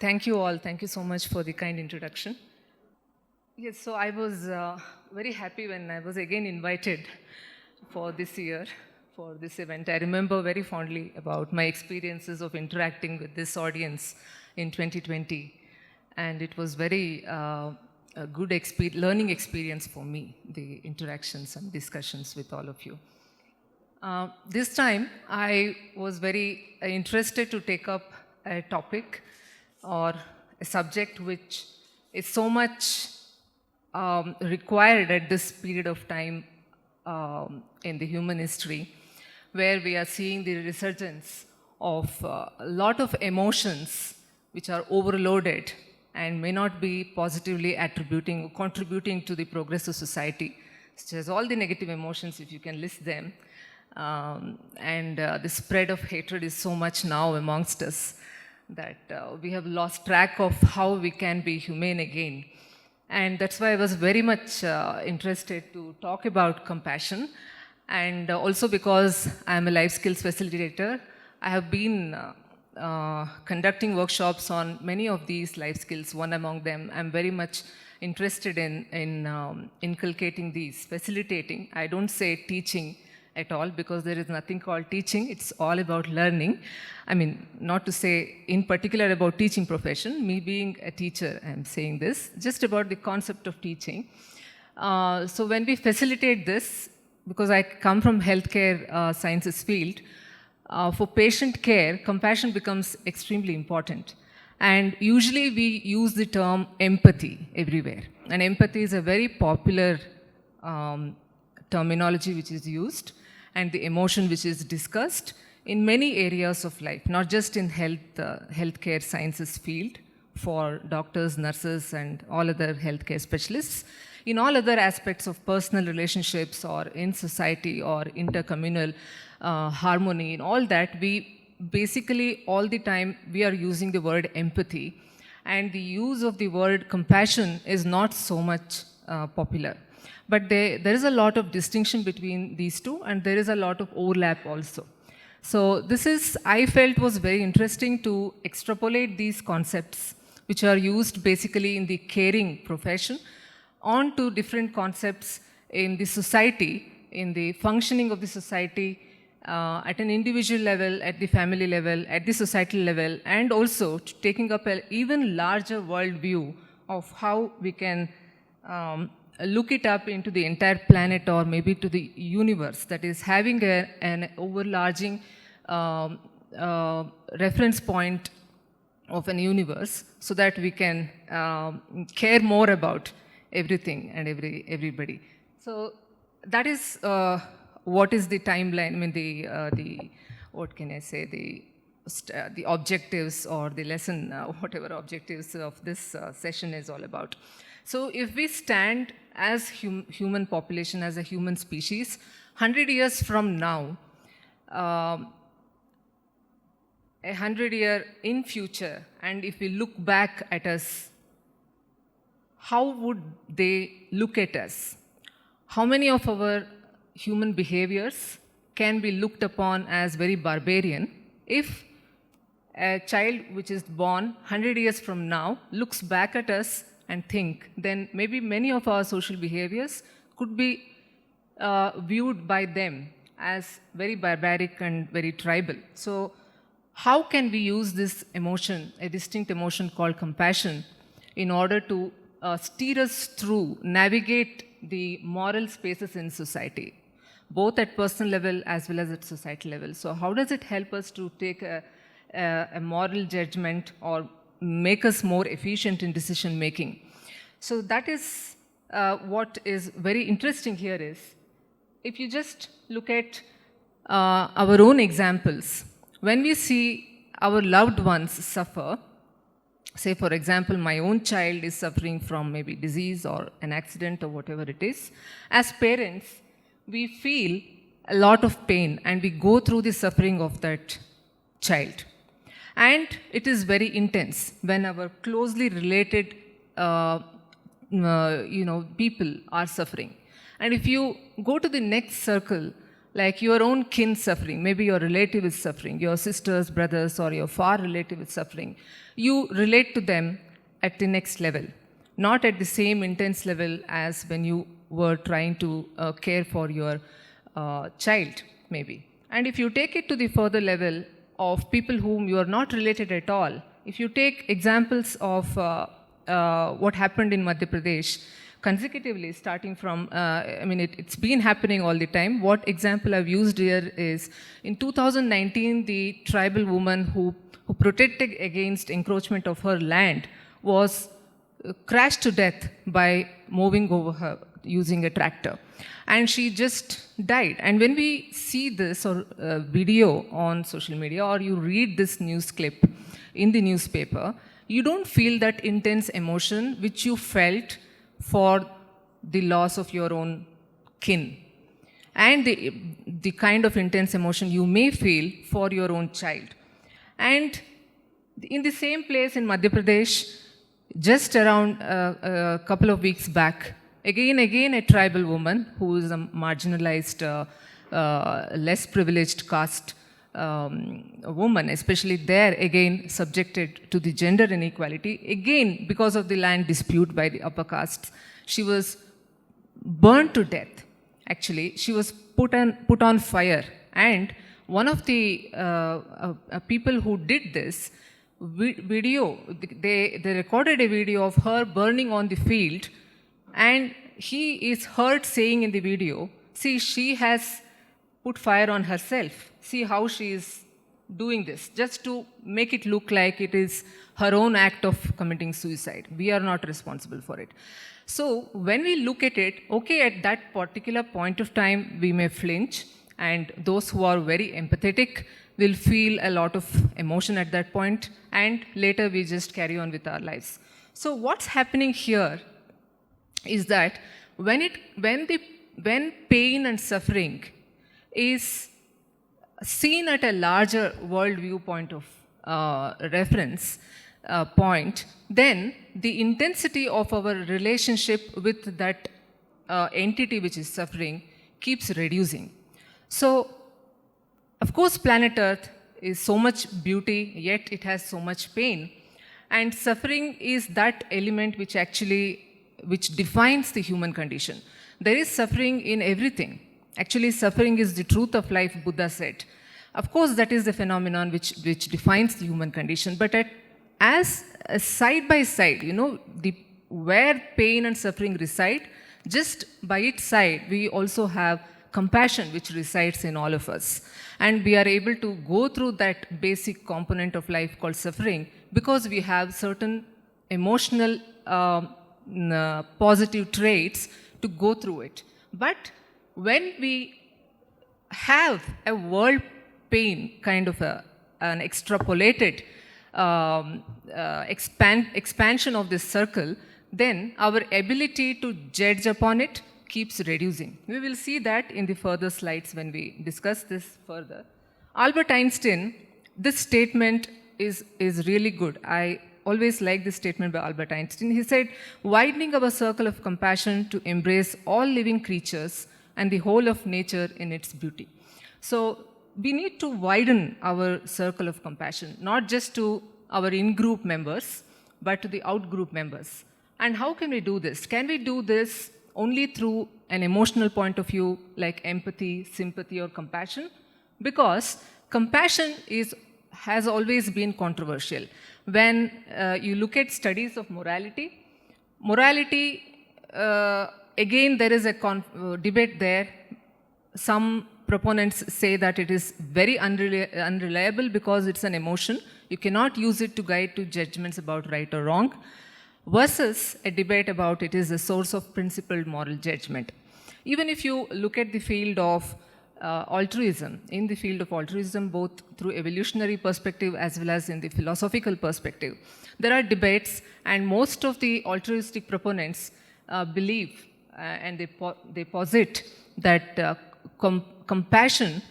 Thank you all. Thank you so much for the kind introduction. Yes, so I was very happy when I was again invited for this year, for this event. I remember very fondly about my experiences of interacting with this audience in 2020. And it was very a good learning experience for me, the interactions and discussions with all of you. This time, I was very interested to take up a topic or a subject which is so much required at this period of time in the human history, where we are seeing the resurgence of a lot of emotions which are overloaded and may not be positively contributing to the progress of society, such as all the negative emotions, if you can list them. The spread of hatred is so much now amongst us that we have lost track of how we can be humane again. And that's why I was very much interested to talk about compassion. And also because I'm a life skills facilitator, I have been conducting workshops on many of these life skills. One among them, I'm very much interested in inculcating these, facilitating. I don't say teaching at all, because there is nothing called teaching. It's all about learning. I mean, not to say in particular about teaching profession. Me being a teacher, I'm saying this, just about the concept of teaching. So when we facilitate this, because I come from healthcare sciences field, for patient care, compassion becomes extremely important. And usually we use the term empathy everywhere. And empathy is a very popular terminology which is used, and the emotion which is discussed in many areas of life, not just in healthcare sciences field for doctors, nurses, and all other healthcare specialists. In all other aspects of personal relationships or in society or intercommunal harmony, in all that, we basically all the time we are using the word empathy, and the use of the word compassion is not so much popular. But there is a lot of distinction between these two, and there is a lot of overlap also. So this is, I felt, was very interesting to extrapolate these concepts, which are used basically in the caring profession, onto different concepts in the society, in the functioning of the society, at an individual level, at the family level, at the societal level, and also taking up an even larger worldview of how we can look it up into the entire planet or maybe to the universe, that is having an overlarging reference point of an universe, so that we can care more about everything and everybody. So that is what is the timeline, I mean the what can I say, the objectives or the lesson, whatever objectives of this session is all about. So if we stand as human population, as a human species, 100 years from now, 100 year in future, and if we look back at us, how would they look at us? How many of our human behaviors can be looked upon as very barbarian if a child which is born 100 years from now looks back at us and think, then maybe many of our social behaviors could be viewed by them as very barbaric and very tribal. So how can we use this emotion, a distinct emotion called compassion, in order to steer us through, navigate the moral spaces in society, both at personal level as well as at societal level? So how does it help us to take a moral judgment or make us more efficient in decision making? So that is what is very interesting here is, if you just look at our own examples, when we see our loved ones suffer, say for example, my own child is suffering from maybe disease or an accident or whatever it is, as parents, we feel a lot of pain and we go through the suffering of that child. And it is very intense when our closely related people are suffering. And if you go to the next circle, like your own kin suffering, maybe your relative is suffering, your sisters, brothers, or your far relative is suffering, you relate to them at the next level, not at the same intense level as when you were trying to care for your child, maybe. And if you take it to the further level of people whom you are not related at all, if you take examples of what happened in Madhya Pradesh, consecutively, starting from, it's been happening all the time. What example I've used here is, in 2019, the tribal woman who protested against encroachment of her land was crashed to death by moving over her using a tractor. And she just died. And when we see this or video on social media, or you read this news clip in the newspaper, you don't feel that intense emotion which you felt for the loss of your own kin, and the kind of intense emotion you may feel for your own child. And in the same place in Madhya Pradesh, just around a couple of weeks back, again a tribal woman who is a marginalized, less privileged caste woman, especially there, again subjected to the gender inequality, again because of the land dispute by the upper castes, she was burned to death. Actually, she was put on fire. And one of the people who did this video, they recorded a video of her burning on the field, and he is heard saying in the video, see, she has put fire on herself. See how she is doing this, just to make it look like it is her own act of committing suicide. We are not responsible for it. So when we look at it, okay, at that particular point of time, we may flinch, and those who are very empathetic will feel a lot of emotion at that point, and later we just carry on with our lives. So what's happening here is that when pain and suffering is seen at a larger world viewpoint of reference point, then the intensity of our relationship with that entity which is suffering keeps reducing. So, of course, planet Earth is so much beauty, yet it has so much pain. And suffering is that element which defines the human condition. There is suffering in everything. Actually, suffering is the truth of life, Buddha said. Of course, that is the phenomenon which defines the human condition. But as side by side, where pain and suffering reside, just by its side, we also have compassion which resides in all of us. And we are able to go through that basic component of life called suffering because we have certain emotional positive traits to go through it. But when we have a world pain kind of an extrapolated expansion of this circle, then our ability to judge upon it keeps reducing. We will see that in the further slides when we discuss this further. Albert Einstein, this statement is really good. I always like this statement by Albert Einstein. He said, widening our circle of compassion to embrace all living creatures and the whole of nature in its beauty. So we need to widen our circle of compassion, not just to our in-group members, but to the out-group members. And how can we do this? Can we do this only through an emotional point of view, like empathy, sympathy, or compassion? Because compassion has always been controversial. When you look at studies of morality, again, there is a debate there. Some proponents say that it is very unreliable because it's an emotion. You cannot use it to guide to judgments about right or wrong, versus a debate about it is a source of principled moral judgment. Even if you look at the field of altruism, in the field of altruism, both through evolutionary perspective as well as in the philosophical perspective, there are debates, and most of the altruistic proponents believe and they posit that compassion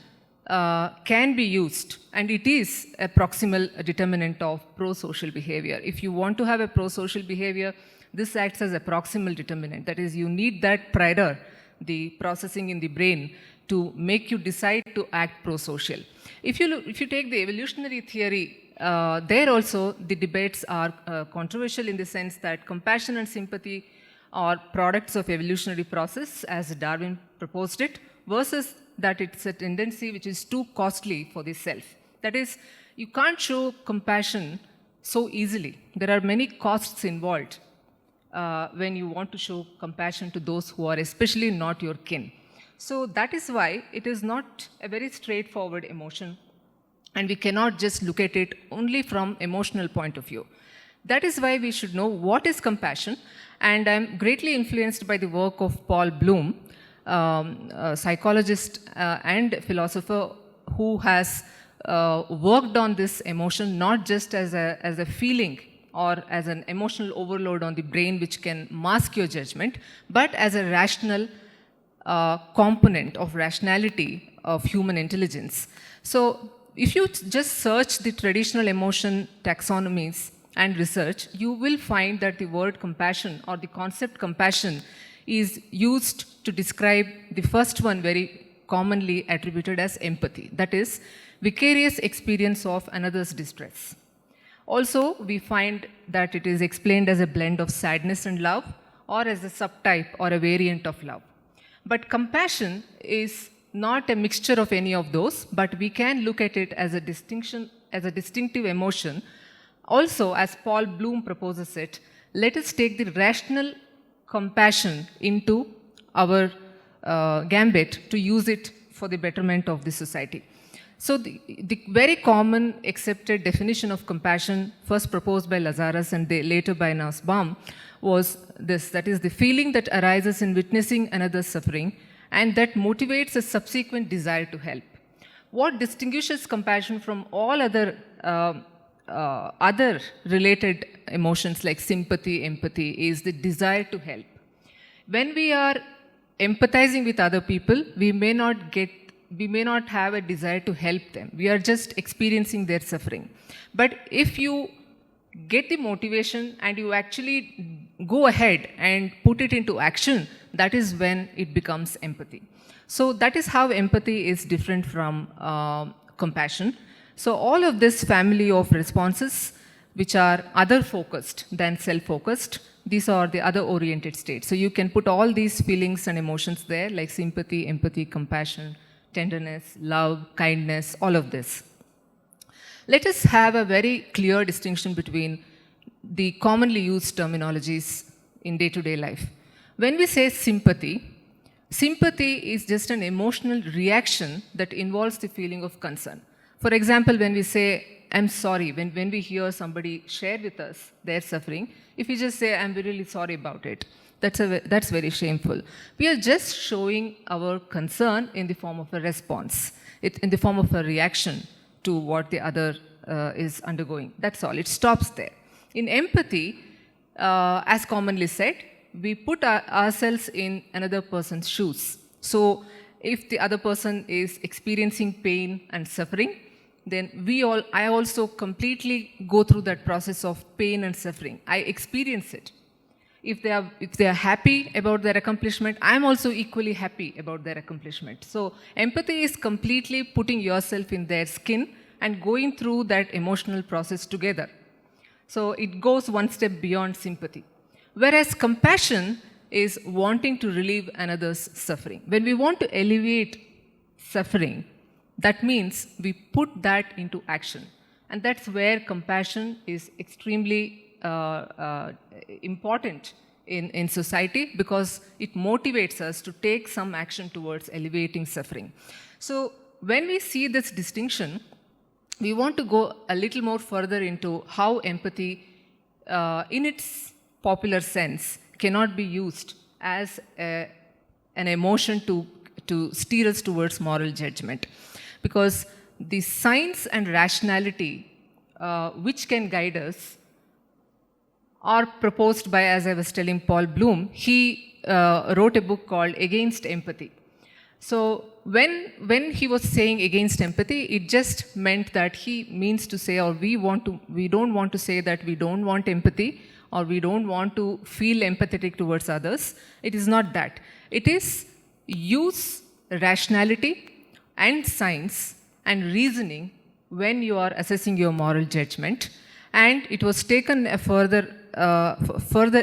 can be used, and it is a proximal determinant of pro-social behavior. If you want to have a pro-social behavior, this acts as a proximal determinant. That is, you need that prior, the processing in the brain, to make you decide to act pro-social. If you take the evolutionary theory, there also the debates are controversial in the sense that compassion and sympathy are products of evolutionary process as Darwin proposed it, versus that it's a tendency which is too costly for the self. That is, you can't show compassion so easily. There are many costs involved when you want to show compassion to those who are especially not your kin. So that is why it is not a very straightforward emotion, and we cannot just look at it only from emotional point of view. That is why we should know what is compassion, and I'm greatly influenced by the work of Paul Bloom, a psychologist and philosopher who has worked on this emotion not just as a feeling or as an emotional overload on the brain which can mask your judgment, but as a rational component of rationality of human intelligence. So if you just search the traditional emotion taxonomies and research, you will find that the word compassion or the concept compassion is used to describe the first one very commonly attributed as empathy. That is, vicarious experience of another's distress. Also, we find that it is explained as a blend of sadness and love, or as a subtype or a variant of love. But compassion is not a mixture of any of those, but we can look at it as a distinctive emotion. Also, as Paul Bloom proposes it, let us take the rational compassion into our gambit to use it for the betterment of the society. So the very common accepted definition of compassion, first proposed by Lazarus and later by Nussbaum, was this: that is, the feeling that arises in witnessing another's suffering and that motivates a subsequent desire to help. What distinguishes compassion from all other related emotions like sympathy, empathy, is the desire to help. When we are empathizing with other people, we may not have a desire to help them. We are just experiencing their suffering. But if you get the motivation and you actually go ahead and put it into action, that is when it becomes empathy. So that is how empathy is different from compassion. So all of this family of responses, which are other-focused than self-focused, these are the other-oriented states. So you can put all these feelings and emotions there, like sympathy, empathy, compassion, tenderness, love, kindness, all of this. Let us have a very clear distinction between the commonly used terminologies in day-to-day life. When we say sympathy, sympathy is just an emotional reaction that involves the feeling of concern. For example, when we say, I'm sorry, when we hear somebody share with us their suffering, if we just say, I'm really sorry about it, that's very shameful. We are just showing our concern in the form of a response, in the form of a reaction to what the other is undergoing. That's all. It stops there. In empathy, as commonly said, we put ourselves in another person's shoes. So if the other person is experiencing pain and suffering, then I also completely go through that process of pain and suffering. I experience it. If they are happy about their accomplishment, I am also equally happy about their accomplishment. So empathy is completely putting yourself in their skin and going through that emotional process together. So it goes one step beyond sympathy. Whereas compassion is wanting to relieve another's suffering. When we want to alleviate suffering, that means we put that into action. And that's where compassion is extremely important in society, because it motivates us to take some action towards alleviating suffering. So when we see this distinction, we want to go a little more further into how empathy, in its popular sense, cannot be used as an emotion to steer us towards moral judgment. Because the science and rationality which can guide us are proposed by, as I was telling, Paul Bloom. He wrote a book called Against Empathy. So when he was saying against empathy, it just meant that he means to say, or we don't want to say that we don't want empathy, or we don't want to feel empathetic towards others. It is not that. It is use rationality and science and reasoning when you are assessing your moral judgment. And it was taken further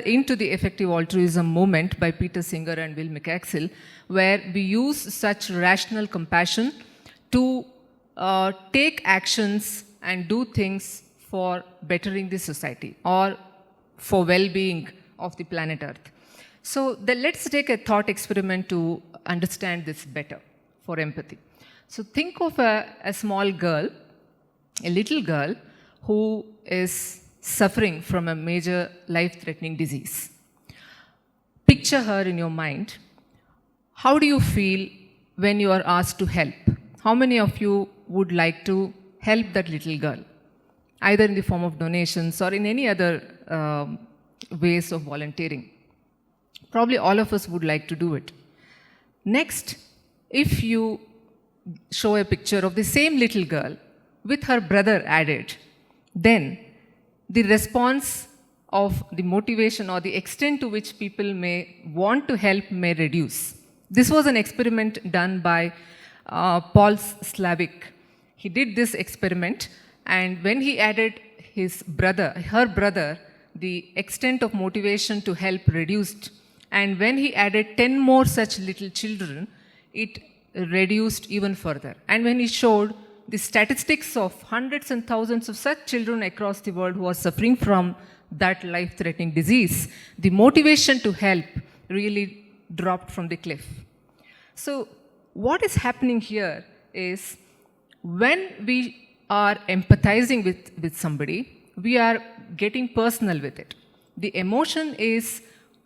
into the effective altruism movement by Peter Singer and Will McAxill, where we use such rational compassion to take actions and do things for bettering the society or for well-being of the planet Earth. So let's take a thought experiment to understand this better for empathy. So think of a small girl, a little girl who is suffering from a major life-threatening disease. Picture her in your mind. How do you feel when you are asked to help? How many of you would like to help that little girl, either in the form of donations or in any other ways of volunteering? Probably all of us would like to do it. Next, if you show a picture of the same little girl with her brother added, then the response of the motivation or the extent to which people may want to help may reduce. This was an experiment done by Paul Slavik. He did this experiment, and when he added her brother, the extent of motivation to help reduced. And when he added 10 more such little children, it reduced even further. And when he showed the statistics of hundreds and thousands of such children across the world who are suffering from that life-threatening disease, the motivation to help really dropped from the cliff. So what is happening here is when we are empathizing with somebody, we are getting personal with it. The emotion is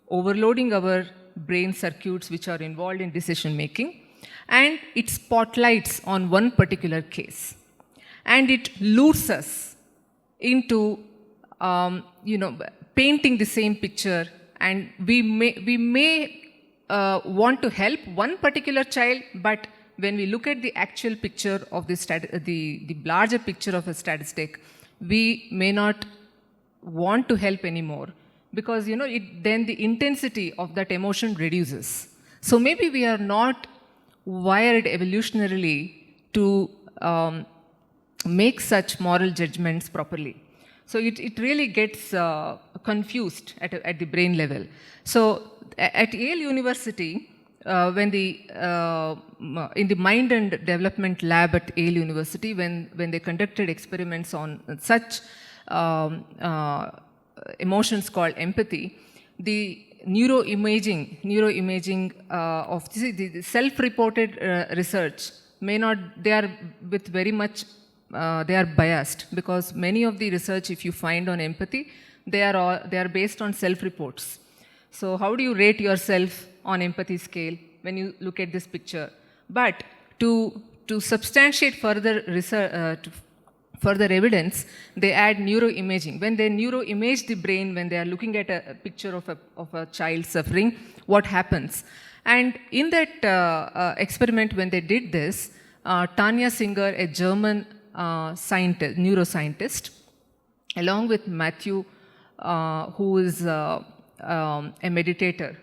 overloading our brain circuits which are involved in decision making, and it spotlights on one particular case. And it lures us into painting the same picture, and we may want to help one particular child, but when we look at the actual picture of the larger picture of a statistic, we may not want to help anymore, because then the intensity of that emotion reduces. So maybe we are not wired evolutionarily to make such moral judgments properly. So it really gets confused at the brain level. So at Yale University, in the Mind and Development Lab at Yale University, when they conducted experiments on such emotions called empathy, the neuroimaging of the self-reported research may not, they are biased, because many of the research, if you find on empathy, they are based on self-reports. So how do you rate yourself on empathy scale when you look at this picture? But to substantiate further research, further evidence, they add neuroimaging. When they neuroimage the brain, when they are looking at a picture of a child suffering, what happens? And in that experiment, when they did this, Tanja Singer, a German neuroscientist, along with Matthew, who is a meditator.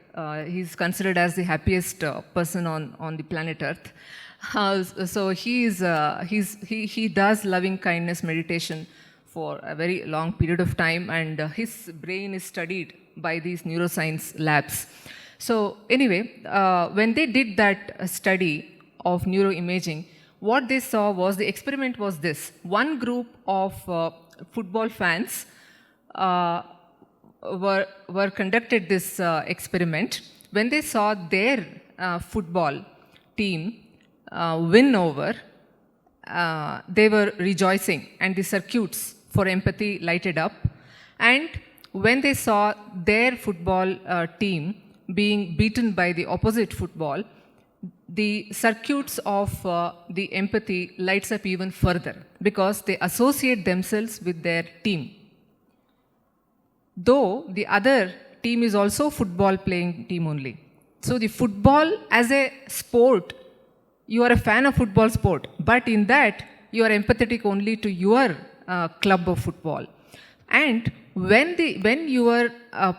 He's considered as the happiest person on the planet Earth. So he does loving kindness meditation for a very long period of time, and his brain is studied by these neuroscience labs. So anyway, when they did that study of neuroimaging, what they saw was, the experiment was this. One group of football fans were conducted this experiment. When they saw their football team win over, they were rejoicing, and the circuits for empathy lighted up. And when they saw their football team being beaten by the opposite football, the circuits of the empathy lights up even further, because they associate themselves with their team. Though the other team is also football playing team only. So the football as a sport, you are a fan of football sport, but in that you are empathetic only to your club of football. And when your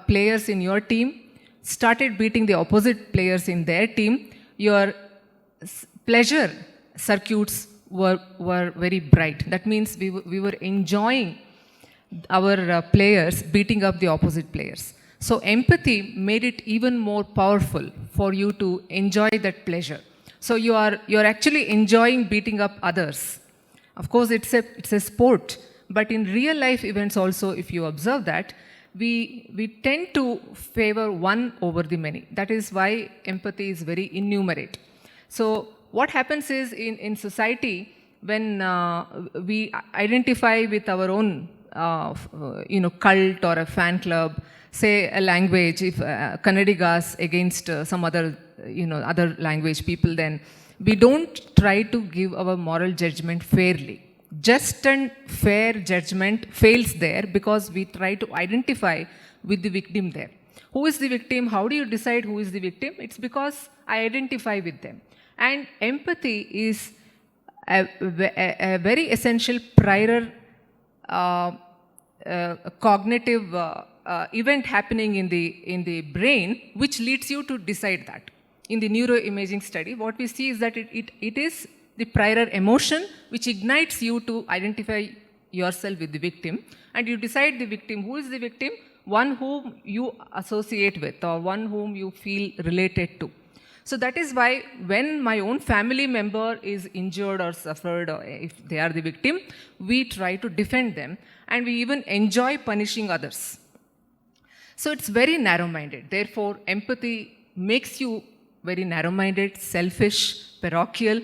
players in your team started beating the opposite players in their team, your pleasure circuits were very bright. That means we were enjoying our players beating up the opposite players. So empathy made it even more powerful for you to enjoy that pleasure. So you're actually enjoying beating up others. Of course, it's a sport, but in real life events also, if you observe that, we tend to favor one over the many. That is why empathy is very innumerate. So what happens is in society, when we identify with our own cult or a fan club, say a language, if Kannadigas against some other other language people, then we don't try to give our moral judgment fairly. Just and fair judgment fails there because we try to identify with the victim there. Who is the victim? How do you decide who is the victim? It's because I identify with them. And empathy is a very essential prior cognitive event happening in the brain, which leads you to decide that. In the neuroimaging study, what we see is that it is the prior emotion which ignites you to identify yourself with the victim, and you decide the victim. Who is the victim? One whom you associate with or one whom you feel related to. So that is why when my own family member is injured or suffered, or if they are the victim, we try to defend them, and we even enjoy punishing others. So it's very narrow-minded. Therefore, empathy makes you very narrow-minded, selfish, parochial,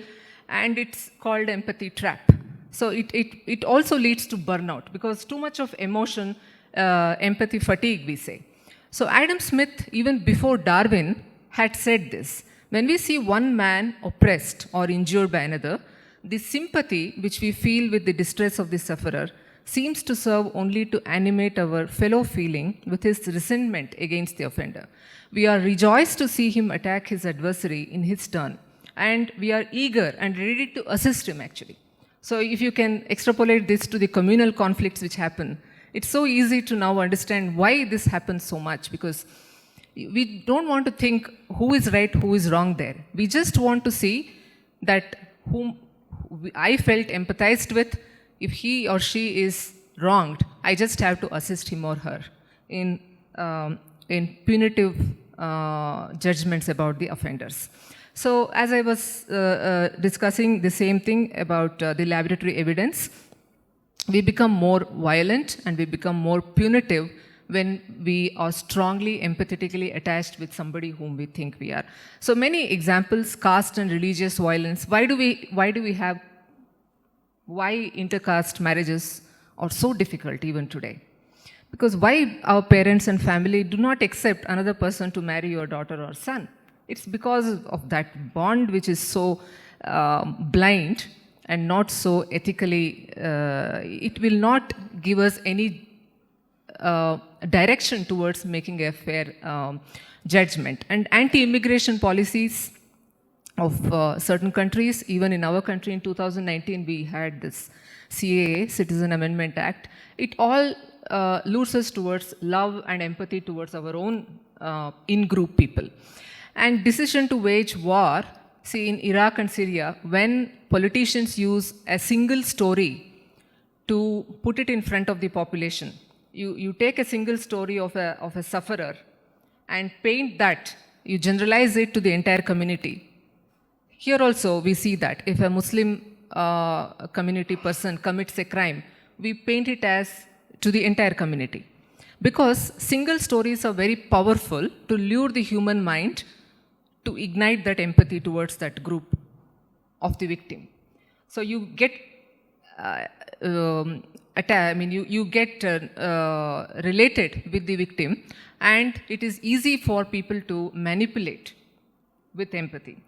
and it's called empathy trap. So it also leads to burnout because too much of emotion, empathy fatigue, we say. So Adam Smith, even before Darwin, had said this. When we see one man oppressed or injured by another, the sympathy which we feel with the distress of the sufferer seems to serve only to animate our fellow feeling with his resentment against the offender. We are rejoiced to see him attack his adversary in his turn, and we are eager and ready to assist him actually. So if you can extrapolate this to the communal conflicts which happen, it's so easy to now understand why this happens so much, because we don't want to think who is right, who is wrong there. We just want to see that whom I felt empathized with, if he or she is wronged, I just have to assist him or her in punitive judgments about the offenders. So as I was discussing the same thing about the laboratory evidence, we become more violent and we become more punitive when we are strongly empathetically attached with somebody whom we think we are. So many examples: caste and religious violence. Why intercaste marriages are so difficult even today? Because why our parents and family do not accept another person to marry your daughter or son? It's because of that bond which is so blind and not so ethically, it will not give us any direction towards making a fair judgment. And anti-immigration policies of certain countries, even in our country in 2019, we had this CAA, Citizen Amendment Act. It all lures us towards love and empathy towards our own in-group people. And decision to wage war, see in Iraq and Syria, when politicians use a single story to put it in front of the population. You take a single story of a sufferer and paint that, you generalize it to the entire community. Here also we see that if a Muslim community person commits a crime, we paint it as to the entire community. Because single stories are very powerful to lure the human mind to ignite that empathy towards that group of the victim. So you get you get related with the victim, and it is easy for people to manipulate with empathy,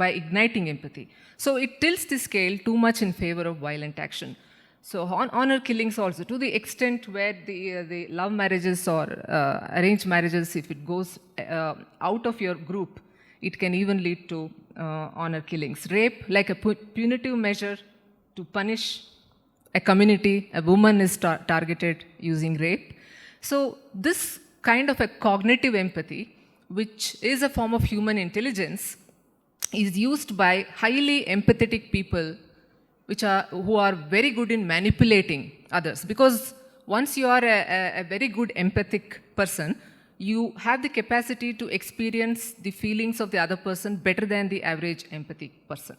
by igniting empathy. So it tilts the scale too much in favor of violent action. So honor killings also, to the extent where the love marriages or arranged marriages, if it goes out of your group, it can even lead to honor killings. Rape, like a punitive measure to punish a community, a woman is targeted using rape. So this kind of a cognitive empathy, which is a form of human intelligence, is used by highly empathetic people who are very good in manipulating others. Because once you are a very good empathic person, you have the capacity to experience the feelings of the other person better than the average empathic person.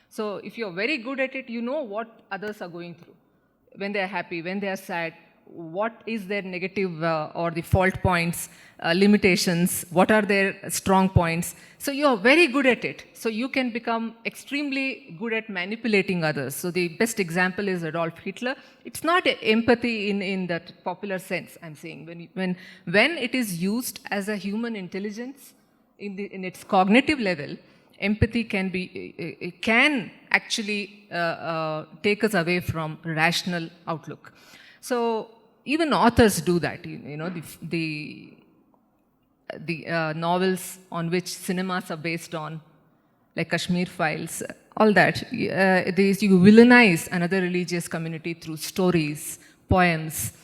So if you're very good at it, you know what others are going through. When they are happy, when they are sad, what is their negative or the fault points, limitations, what are their strong points. So you are very good at it. So you can become extremely good at manipulating others. So the best example is Adolf Hitler. It's not empathy in that popular sense, I'm saying. When it is used as a human intelligence in its cognitive level, empathy can actually take us away from rational outlook. So even authors do that. The novels on which cinemas are based on, like Kashmir Files, all that. You villainize another religious community through stories, poems.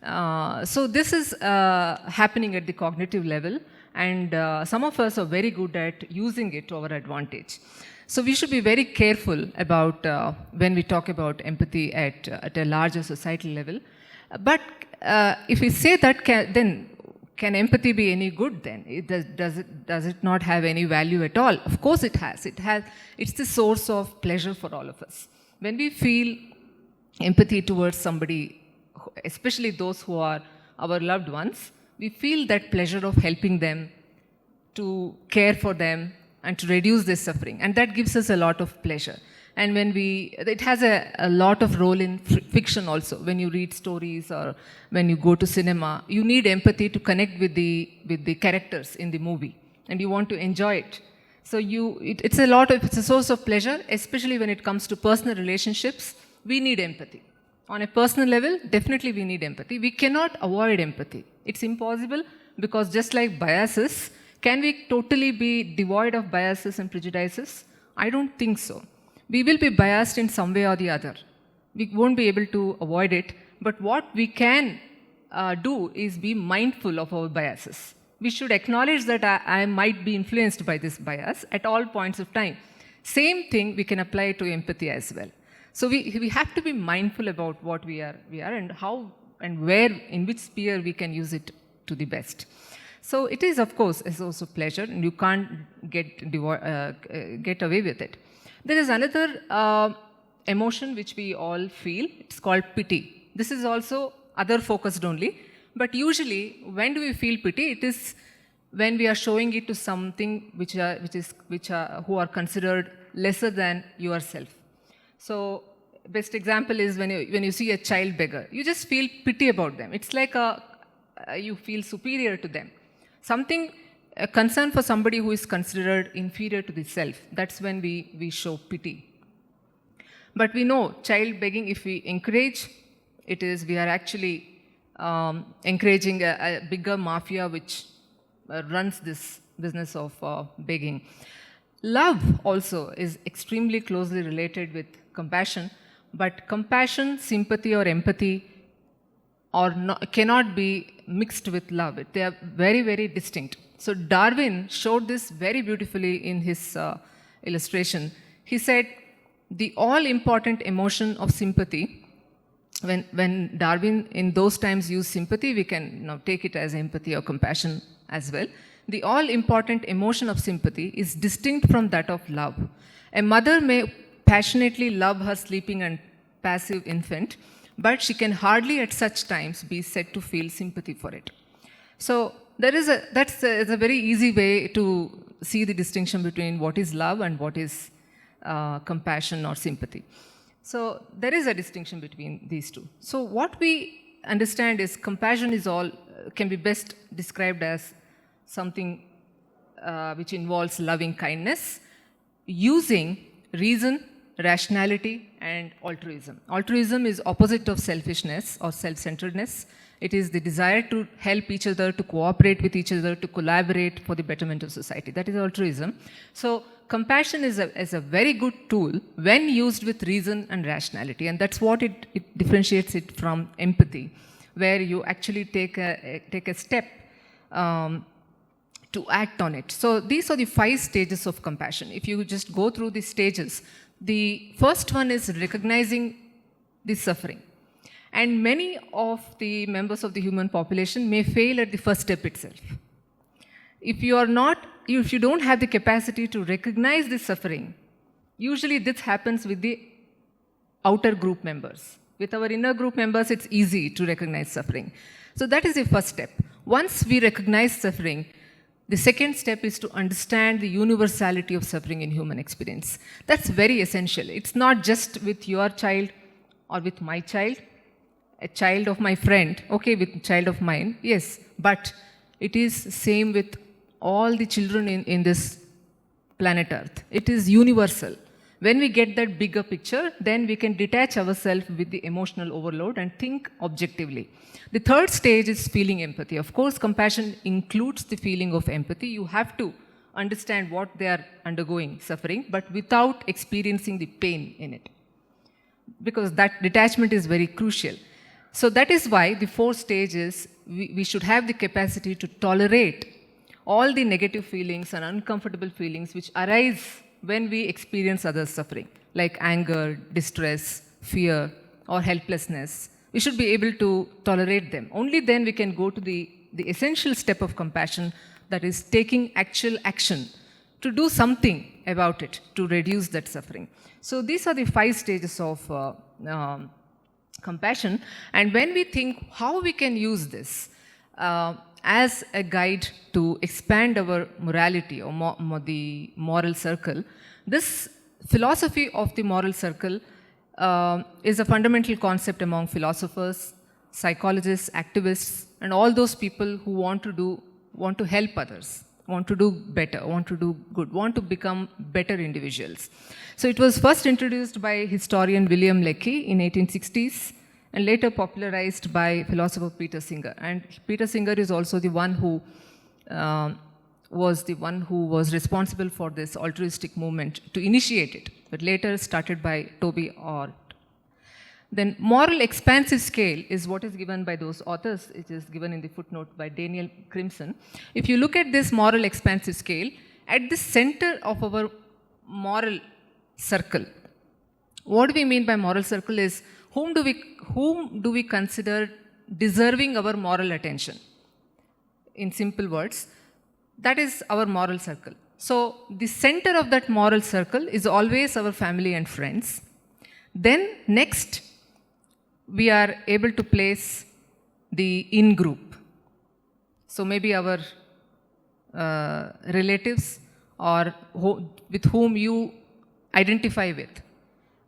So this is happening at the cognitive level, and some of us are very good at using it to our advantage. So we should be very careful about when we talk about empathy at a larger societal level. But if we say that, then can empathy be any good then? Does it not have any value at all? Of course it has. It's the source of pleasure for all of us. When we feel empathy towards somebody, especially those who are our loved ones, we feel that pleasure of helping them, to care for them, and to reduce their suffering. And that gives us a lot of pleasure. And it has a lot of role in fiction also. When you read stories or when you go to cinema, you need empathy to connect with the characters in the movie, and you want to enjoy it. So it's a source of pleasure, especially when it comes to personal relationships. We need empathy. On a personal level, definitely we need empathy. We cannot avoid empathy. It's impossible, because just like biases, can we totally be devoid of biases and prejudices? I don't think so. We will be biased in some way or the other. We won't be able to avoid it. But what we can do is be mindful of our biases. We should acknowledge that I might be influenced by this bias at all points of time. Same thing we can apply to empathy as well. So we have to be mindful about what we are and how and where, in which sphere we can use it to the best. So it is, of course, a source of pleasure, and you can't get away with it. There is another emotion which we all feel. It's called pity. This is also other focused only. But usually, when do we feel pity? It is when we are showing it to something who are considered lesser than yourself. So, best example is when you see a child beggar, you just feel pity about them. It's like you feel superior to them. A concern for somebody who is considered inferior to the self. That's when we show pity. But we know child begging, if we encourage, we are actually encouraging a bigger mafia which runs this business of begging. Love also is extremely closely related with compassion, but compassion, sympathy, or empathy cannot be mixed with love. They are very, very distinct. So Darwin showed this very beautifully in his illustration. He said the all-important emotion of sympathy, when Darwin in those times used sympathy, we can now take it as empathy or compassion as well. The all-important emotion of sympathy is distinct from that of love. A mother may passionately love her sleeping and passive infant, but she can hardly at such times be said to feel sympathy for it. So that's a very easy way to see the distinction between what is love and what is compassion or sympathy. So there is a distinction between these two. So what we understand is compassion can be best described as something which involves loving kindness, using reason, rationality, and altruism. Altruism is opposite of selfishness or self-centeredness. It is the desire to help each other, to cooperate with each other, to collaborate for the betterment of society. That is altruism. So compassion is a very good tool when used with reason and rationality, and that's what it differentiates it from empathy, where you actually take a step to act on it. So these are the 5 stages of compassion. If you just go through these stages, the first one is recognizing the suffering. And many of the members of the human population may fail at the first step itself. If you don't have the capacity to recognize the suffering, usually this happens with the outer group members. With our inner group members, it's easy to recognize suffering. So that is the first step. Once we recognize suffering, the second step is to understand the universality of suffering in human experience. That's very essential. It's not just with your child or with my child, a child of my friend, okay, with a child of mine, yes, but it is same with all the children in this planet Earth. It is universal. When we get that bigger picture, then we can detach ourselves with the emotional overload and think objectively. The third stage is feeling empathy. Of course, compassion includes the feeling of empathy. You have to understand what they are undergoing, suffering, but without experiencing the pain in it. Because that detachment is very crucial. So that is why the fourth stage is we should have the capacity to tolerate all the negative feelings and uncomfortable feelings which arise when we experience others' suffering, like anger, distress, fear, or helplessness. We should be able to tolerate them. Only then we can go to the essential step of compassion, that is taking actual action to do something about it, to reduce that suffering. So these are the 5 stages of compassion. And when we think how we can use this as a guide to expand our morality or the moral circle, this philosophy of the moral circle is a fundamental concept among philosophers, psychologists, activists, and all those people who want to help others, want to do better, want to do good, want to become better individuals. So it was first introduced by historian William Leakey in 1860s and later popularized by philosopher Peter Singer. And Peter Singer is also the one who was responsible for this altruistic movement to initiate it, but later started by Toby Ord. Then moral expansive scale is what is given by those authors. It is given in the footnote by Daniel Crimson. If you look at this moral expansive scale, at the center of our moral circle, what do we mean by moral circle is whom do we consider deserving our moral attention? In simple words, that is our moral circle. So the center of that moral circle is always our family and friends. Then next, we are able to place the in-group. So maybe our relatives or with whom you identify with.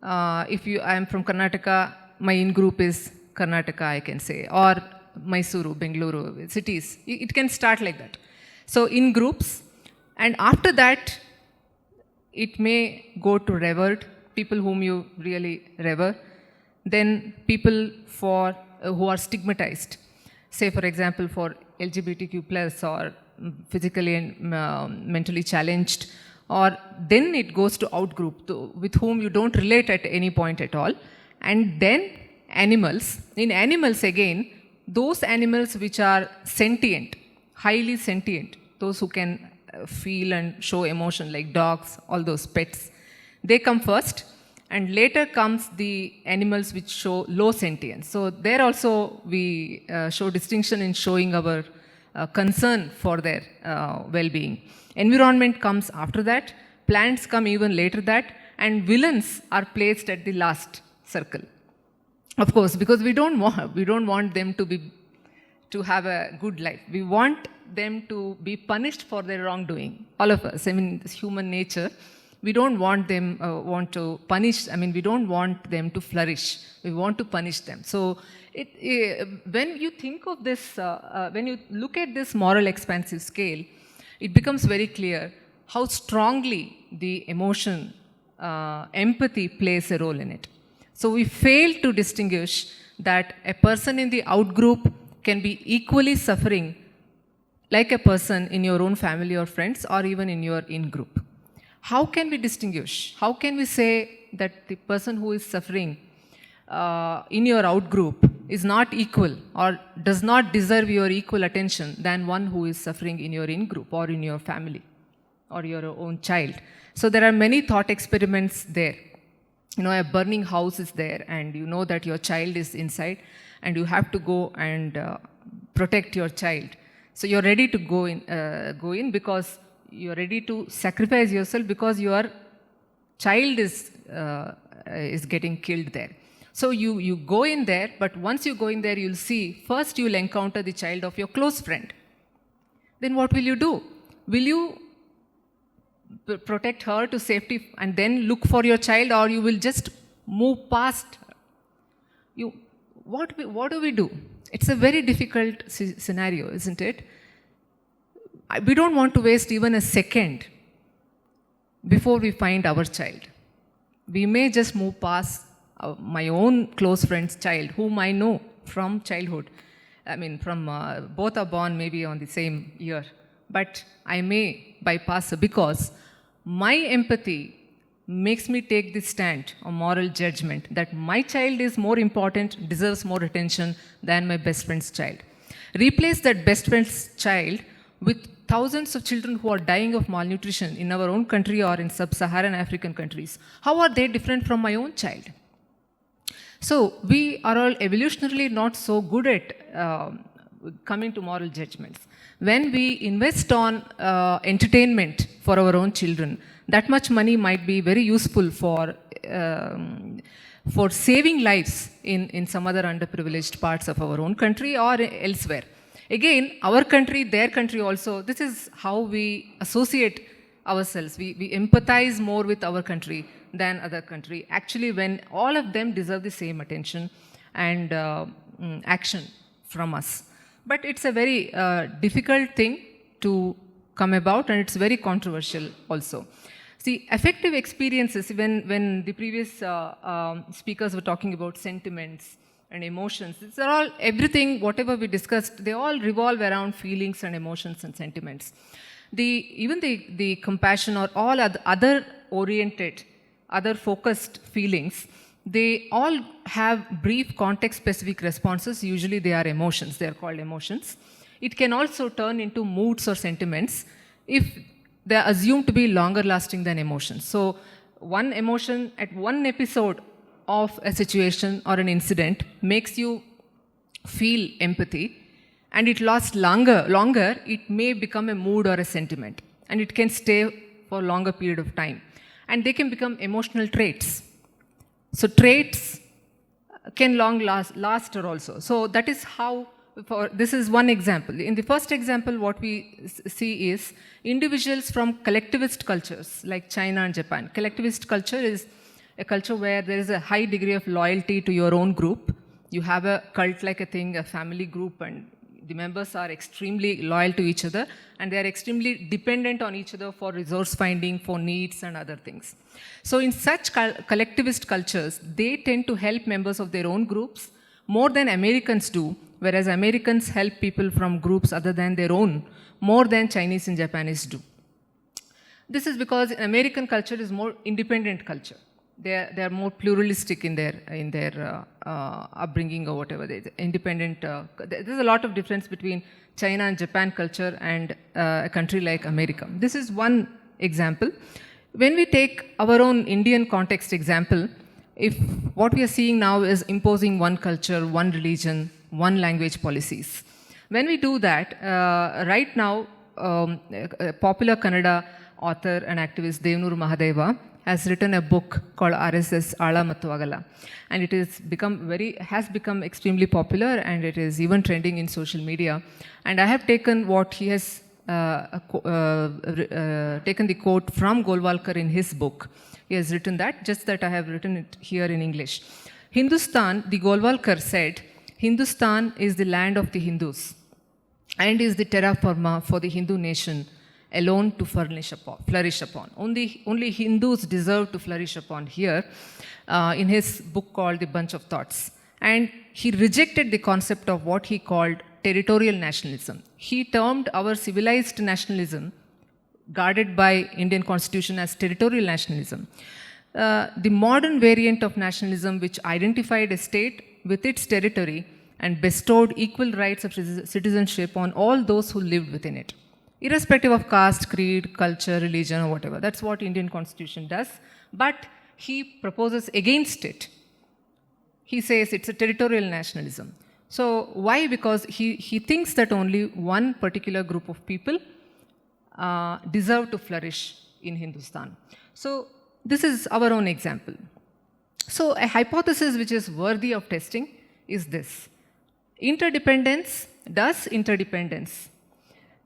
If I am from Karnataka, my in-group is Karnataka, I can say, or Mysuru, Bengaluru, cities. It can start like that. So in groups, and after that, it may go to revered, people whom you really revere. Then people who are stigmatized, say for example for LGBTQ plus or physically and mentally challenged, or then it goes to outgroup with whom you don't relate at any point at all. And then animals. In animals again, those animals which are sentient, highly sentient, those who can feel and show emotion like dogs, all those pets, they come first. And later comes the animals which show low sentience. So there also we show distinction in showing our concern for their well-being. Environment comes after that, plants come even later that, and villains are placed at the last circle. Of course, because we don't want them to have a good life. We want them to be punished for their wrongdoing. All of us, I mean, it's human nature. We don't want them to punish. I mean, we don't want them to flourish. We want to punish them. So, when you think of this, when you look at this moral expansive scale, it becomes very clear how strongly the emotion, empathy plays a role in it. So, we fail to distinguish that a person in the outgroup can be equally suffering like a person in your own family or friends, or even in your in-group. How can we distinguish? How can we say that the person who is suffering in your outgroup is not equal or does not deserve your equal attention than one who is suffering in your in-group or in your family or your own child. So there are many thought experiments there. You know, a burning house is there and you know that your child is inside and you have to go and protect your child. So you're ready to go in because you're ready to sacrifice yourself because your child is getting killed there. So you go in there, but once you go in there, you'll see, first you'll encounter the child of your close friend. Then what will you do? Will you protect her to safety and then look for your child, or you will just move past her? What do we do? It's a very difficult scenario, isn't it? We don't want to waste even a second before we find our child. We may just move past my own close friend's child, whom I know from childhood. I mean, from both are born maybe on the same year. But I may bypass her because my empathy makes me take this stand of moral judgment that my child is more important, deserves more attention than my best friend's child. Replace that best friend's child with thousands of children who are dying of malnutrition in our own country or in sub-Saharan African countries. How are they different from my own child? So we are all evolutionarily not so good at coming to moral judgments. When we invest on entertainment for our own children, that much money might be very useful for saving lives in some other underprivileged parts of our own country or elsewhere. Again, our country, their country also, this is how we associate ourselves. We empathize more with our country than other country. Actually, when all of them deserve the same attention and action from us. But it's a very difficult thing to come about, and it's very controversial also. See, affective experiences, when the previous speakers were talking about sentiments and emotions, it's all, everything, whatever we discussed, they all revolve around feelings and emotions and sentiments. Even the compassion or all other oriented, other focused feelings, they all have brief context-specific responses. Usually they are emotions. They are called emotions. It can also turn into moods or sentiments if they are assumed to be longer lasting than emotions. So one emotion at one episode of a situation or an incident makes you feel empathy, and it lasts longer, it may become a mood or a sentiment, and it can stay for a longer period of time. And they can become emotional traits. So traits can long last also. So that is how, this is one example. In the first example, what we see is individuals from collectivist cultures like China and Japan. Collectivist culture is a culture where there is a high degree of loyalty to your own group. You have a cult like a thing, a family group, and the members are extremely loyal to each other, and they are extremely dependent on each other for resource finding, for needs and other things. So in such collectivist cultures, they tend to help members of their own groups more than Americans do, whereas Americans help people from groups other than their own more than Chinese and Japanese do. This is because American culture is more independent culture. They are more pluralistic in their upbringing or whatever. Independent. There's a lot of difference between China and Japan culture and a country like America. This is one example. When we take our own Indian context example, if what we are seeing now is imposing one culture, one religion, one language policies. When we do that, right now, a popular Kannada author and activist Devanuru Mahadeva has written a book called RSS Ala Mattu Agala, and it has become extremely popular, and it is even trending in social media. And I have taken what he has taken the quote from Golwalkar in his book. He has written that, just that I have written it here in English. Hindustan, the Golwalkar said, Hindustan is the land of the Hindus and is the terra firma for the Hindu nation alone to flourish upon. Only Hindus deserve to flourish upon here, in his book called The Bunch of Thoughts. And he rejected the concept of what he called territorial nationalism. He termed our civilized nationalism, guarded by Indian constitution, as territorial nationalism. the modern variant of nationalism which identified a state with its territory and bestowed equal rights of citizenship on all those who lived within it, irrespective of caste, creed, culture, religion, or whatever. That's what Indian Constitution does. But he proposes against it. He says it's a territorial nationalism. So why? Because he thinks that only one particular group of people deserve to flourish in Hindustan. So this is our own example. So a hypothesis which is worthy of testing is this. Interdependence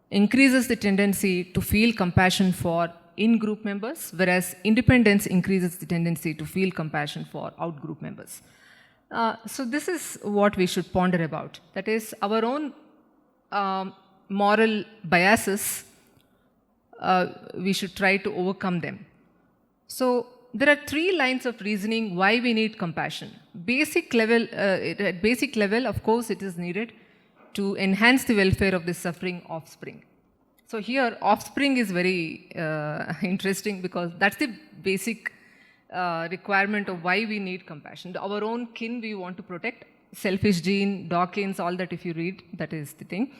increases the tendency to feel compassion for in-group members, whereas independence increases the tendency to feel compassion for out-group members. So this is what we should ponder about. That is, our own moral biases, we should try to overcome them. So there are 3 lines of reasoning why we need compassion. At basic level, of course, it is needed to enhance the welfare of the suffering offspring. So here, offspring is very interesting because that's the basic requirement of why we need compassion. Our own kin we want to protect. Selfish gene, Dawkins, all that if you read, that is the thing.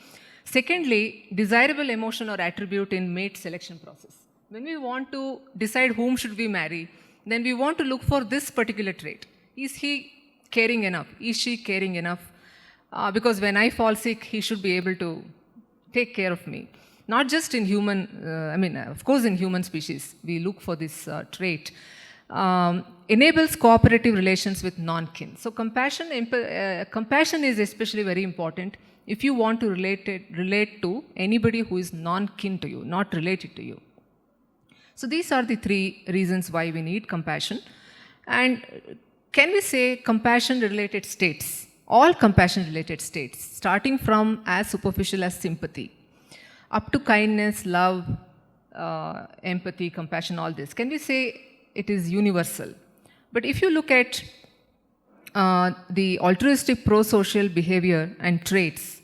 Secondly, desirable emotion or attribute in mate selection process. When we want to decide whom should we marry, then we want to look for this particular trait. Is he caring enough? Is she caring enough? Because when I fall sick, he should be able to take care of me. Not just in human, of course in human species, we look for this trait. Enables cooperative relations with non-kin. So compassion is especially very important if you want to relate to anybody who is non-kin to you, not related to you. So these are the 3 reasons why we need compassion. And can we say compassion-related states? All compassion-related states, starting from as superficial as sympathy, up to kindness, love, empathy, compassion, all this. Can we say it is universal? But if you look at the altruistic pro-social behavior and traits,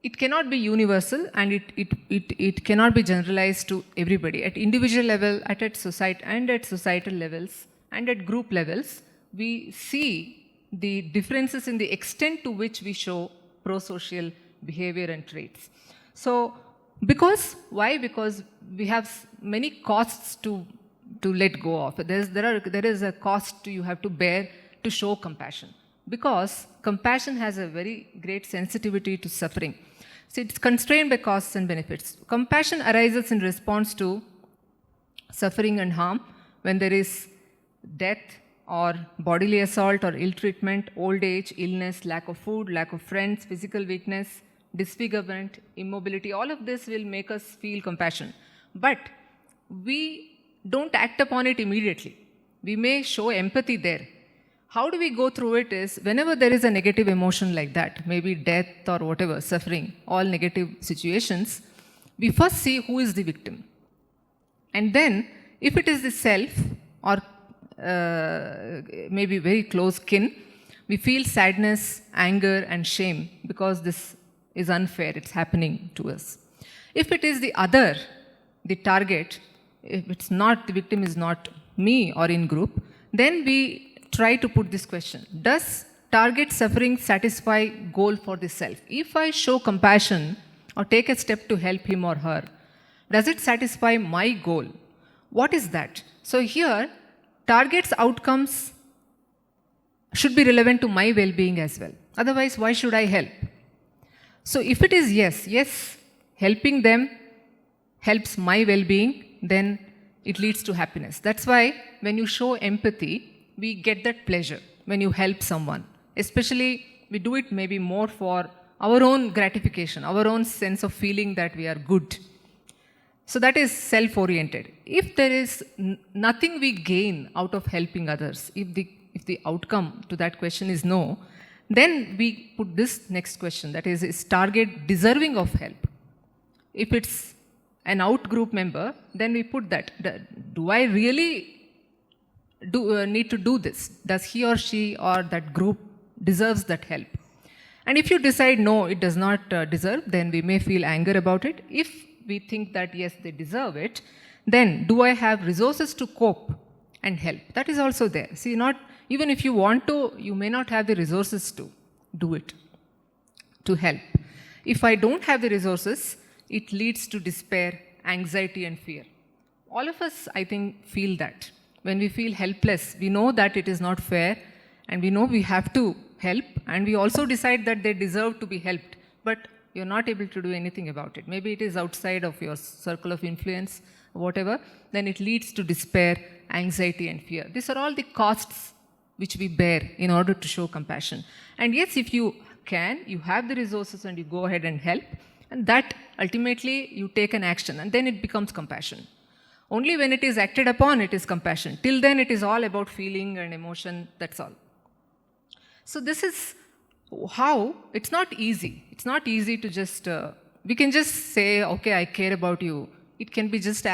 it cannot be universal and it cannot be generalized to everybody. At individual level, at societal levels, and at group levels, we see the differences in the extent to which we show pro-social behavior and traits. So, why? Because we have many costs to let go of. There is a cost you have to bear to show compassion. Because compassion has a very great sensitivity to suffering. So it's constrained by costs and benefits. Compassion arises in response to suffering and harm when there is death or bodily assault or ill treatment, old age, illness, lack of food, lack of friends, physical weakness, disfigurement, immobility. All of this will make us feel compassion. But we don't act upon it immediately. We may show empathy there. How do we go through it is, whenever there is a negative emotion like that, maybe death or whatever, suffering, all negative situations, we first see who is the victim. And then, if it is the self or maybe very close kin, we feel sadness, anger and shame because this is unfair, it's happening to us. If it is the other, the target, if it's not, the victim is not me or in group, then we try to put this question. Does target suffering satisfy goal for the self? If I show compassion or take a step to help him or her, does it satisfy my goal? What is that? So here, target's outcomes should be relevant to my well-being as well. Otherwise, why should I help? So if it is yes, helping them helps my well-being, then it leads to happiness. That's why when you show empathy, we get that pleasure when you help someone. Especially, we do it maybe more for our own gratification, our own sense of feeling that we are good. So that is self-oriented. If there is nothing we gain out of helping others, if the outcome to that question is no, then we put this next question, that is target deserving of help? If it's an out-group member, then we put that. Do I really need to do this? Does he or she or that group deserves that help? And if you decide no, it does not deserve, then we may feel anger about it. If we think that yes, they deserve it, then do I have resources to cope and help. That is also there. See, not even if you want to, you may not have the resources to do it, to help. If I don't have the resources, it leads to despair, anxiety, and fear. All of us, I think, feel that. When we feel helpless, we know that it is not fair, and we know we have to help, and we also decide that they deserve to be helped, but you're not able to do anything about it. Maybe it is outside of your circle of influence, whatever, then it leads to despair, anxiety, and fear. These are all the costs which we bear in order to show compassion. And yes, if you can, you have the resources and you go ahead and help, and that ultimately you take an action, and then it becomes compassion. Only when it is acted upon, it is compassion. Till then, it is all about feeling and emotion, that's all. So this is how, it's not easy. It's not easy to just, we can just say, okay, I care about you. It can be just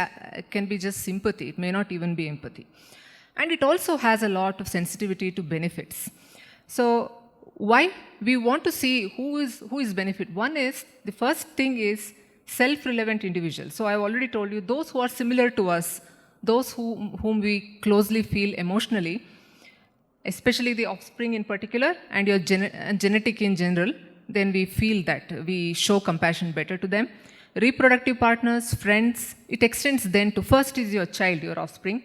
sympathy. It may not even be empathy. And it also has a lot of sensitivity to benefits. So why? We want to see who is benefit. One is, the first thing is self-relevant individuals. So I've already told you, those who are similar to us, those whom we closely feel emotionally, especially the offspring in particular, and your genetic in general, then we feel that we show compassion better to them. Reproductive partners, friends, it extends then to, first is your child, your offspring,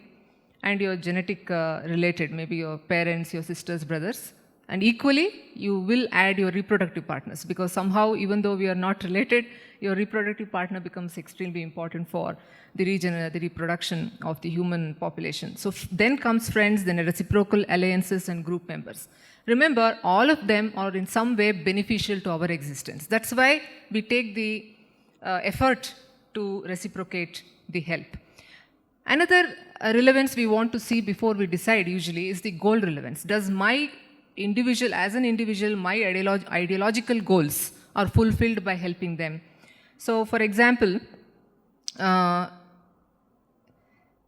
and your genetic related, maybe your parents, your sisters, brothers. And equally, you will add your reproductive partners, because somehow, even though we are not related, your reproductive partner becomes extremely important for the the reproduction of the human population. So then comes friends, then reciprocal alliances and group members. Remember, all of them are in some way beneficial to our existence. That's why we take the effort to reciprocate the help. Another relevance we want to see before we decide usually is the goal relevance. Does my individual, as an individual, my ideological goals are fulfilled by helping them? So, for example,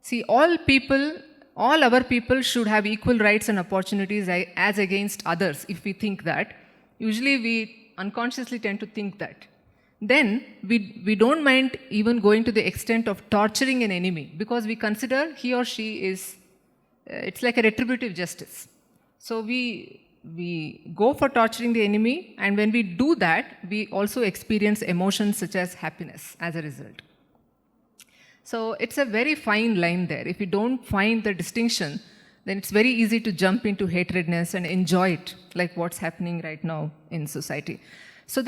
see, all our people should have equal rights and opportunities as against others. If we think that, usually we unconsciously tend to think that. Then we don't mind even going to the extent of torturing an enemy, because we consider he or she is, it's like a retributive justice. So we go for torturing the enemy, and when we do that, we also experience emotions such as happiness as a result. So it's a very fine line there. If you don't find the distinction, then it's very easy to jump into hatredness and enjoy it, like what's happening right now in society. So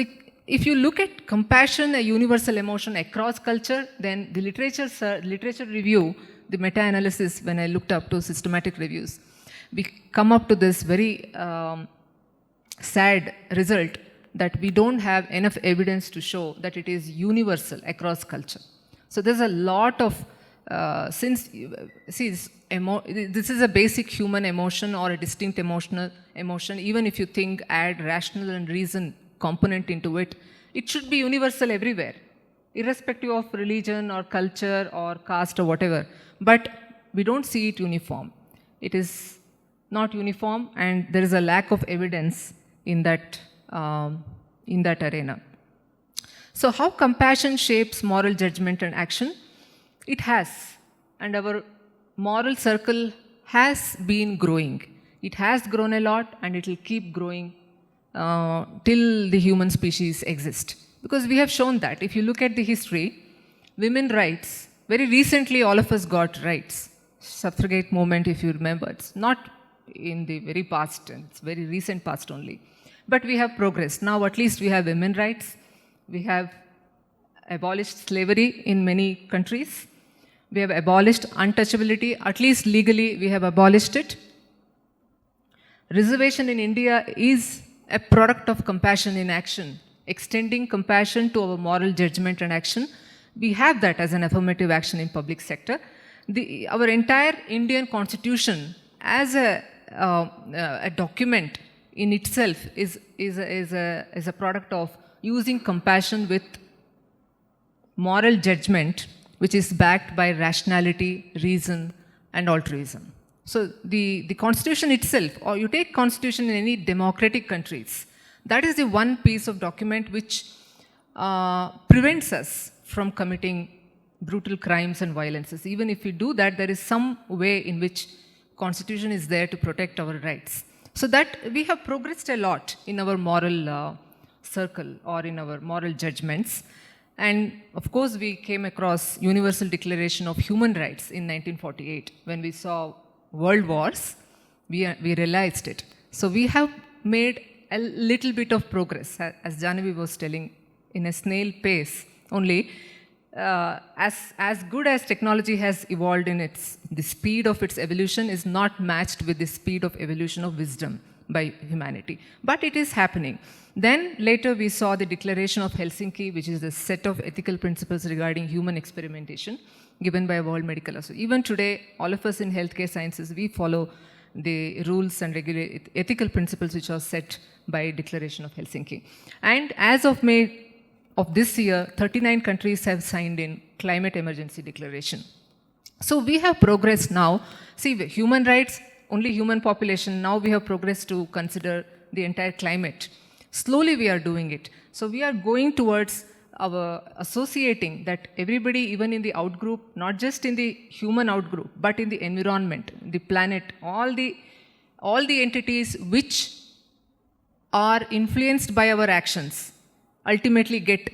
if you look at compassion, a universal emotion across culture, then the literature review, the meta-analysis, when I looked up to systematic reviews, we come up to this very sad result that we don't have enough evidence to show that it is universal across culture. So there's a lot of, this is a basic human emotion or a distinct emotion. Even if you add rational and reason component into it, it should be universal everywhere, irrespective of religion or culture or caste or whatever. But we don't see it uniform. It is not uniform, and there is a lack of evidence in that arena. So how compassion shapes moral judgment and action? It has, and our moral circle has been growing. It has grown a lot, and it will keep growing till the human species exist. Because we have shown that. If you look at the history, women's rights, very recently all of us got rights. Suffragette movement, if you remember, it's not in the very past, it's very recent past only. But we have progressed. Now at least we have women's rights. We have abolished slavery in many countries. We have abolished untouchability. At least legally we have abolished it. Reservation in India is a product of compassion in action, extending compassion to our moral judgment and action. We have that as an affirmative action in public sector. Our entire Indian constitution as a document in itself is a product of using compassion with moral judgment, which is backed by rationality, reason, and altruism. So the constitution itself, or you take constitution in any democratic countries, that is the one piece of document which prevents us from committing brutal crimes and violences. Even if we do that, there is some way in which Constitution is there to protect our rights. So that we have progressed a lot in our moral circle or in our moral judgments. And of course, we came across Universal Declaration of Human Rights in 1948. When we saw world wars, we realized it. So we have made a little bit of progress, as Janavi was telling, in a snail pace only. As good as technology has evolved in the speed of its evolution is not matched with the speed of evolution of wisdom by humanity. But it is happening. Then later we saw the Declaration of Helsinki, which is a set of ethical principles regarding human experimentation given by World Medical Association. Even today, all of us in healthcare sciences, we follow the rules and ethical principles which are set by Declaration of Helsinki. And as of May of this year, 39 countries have signed in climate emergency declaration. So we have progressed now. See, human rights, only human population, now we have progressed to consider the entire climate. Slowly we are doing it. So we are going towards our associating that everybody, even in the outgroup, not just in the human outgroup, but in the environment, the planet, all the entities which are influenced by our actions, ultimately get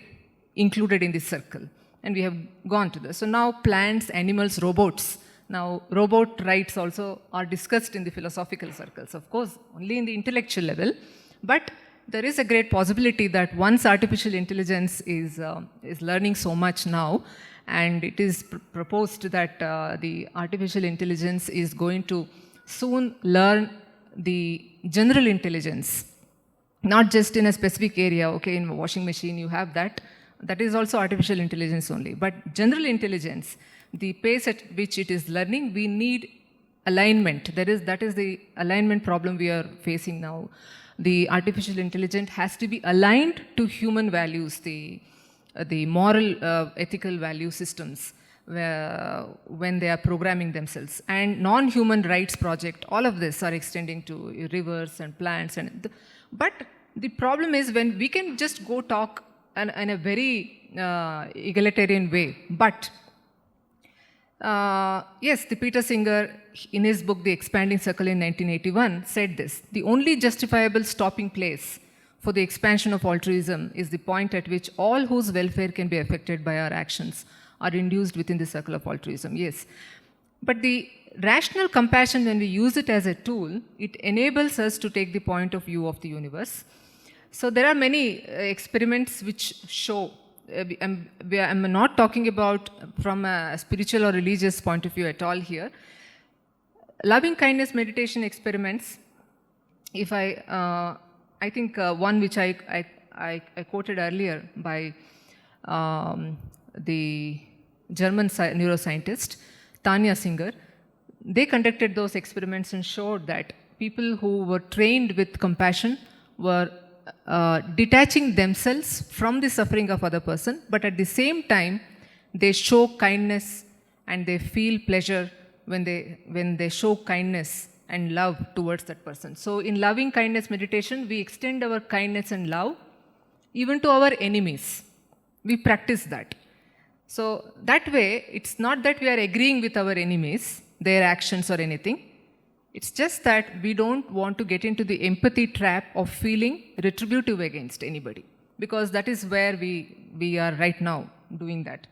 included in this circle. And we have gone to this. So now plants, animals, robots. Now robot rights also are discussed in the philosophical circles. Of course, only in the intellectual level. But there is a great possibility that once artificial intelligence is learning so much now, and it is proposed that the artificial intelligence is going to soon learn the general intelligence. Not just in a specific area, okay, in a washing machine you have that. That is also artificial intelligence only. But general intelligence, the pace at which it is learning, we need alignment. That is the alignment problem we are facing now. The artificial intelligence has to be aligned to human values, the moral, ethical value systems when they are programming themselves. And non-human rights project, all of this are extending to rivers and plants. But the problem is when we can just go talk in a very egalitarian way. But yes, the Peter Singer, in his book, The Expanding Circle in 1981, said this: the only justifiable stopping place for the expansion of altruism is the point at which all whose welfare can be affected by our actions are induced within the circle of altruism. Yes. But the rational compassion, when we use it as a tool, it enables us to take the point of view of the universe. So there are many experiments which show, I'm not talking about from a spiritual or religious point of view at all here. Loving kindness meditation experiments, if I think one which I quoted earlier by the German neuroscientist, Tanya Singer, they conducted those experiments and showed that people who were trained with compassion were detaching themselves from the suffering of other person, but at the same time, they show kindness and they feel pleasure when they show kindness and love towards that person. So in loving kindness meditation, we extend our kindness and love even to our enemies. We practice that. So that way, it's not that we are agreeing with our enemies, their actions or anything. It's just that we don't want to get into the empathy trap of feeling retributive against anybody, because that is where we are right now doing that.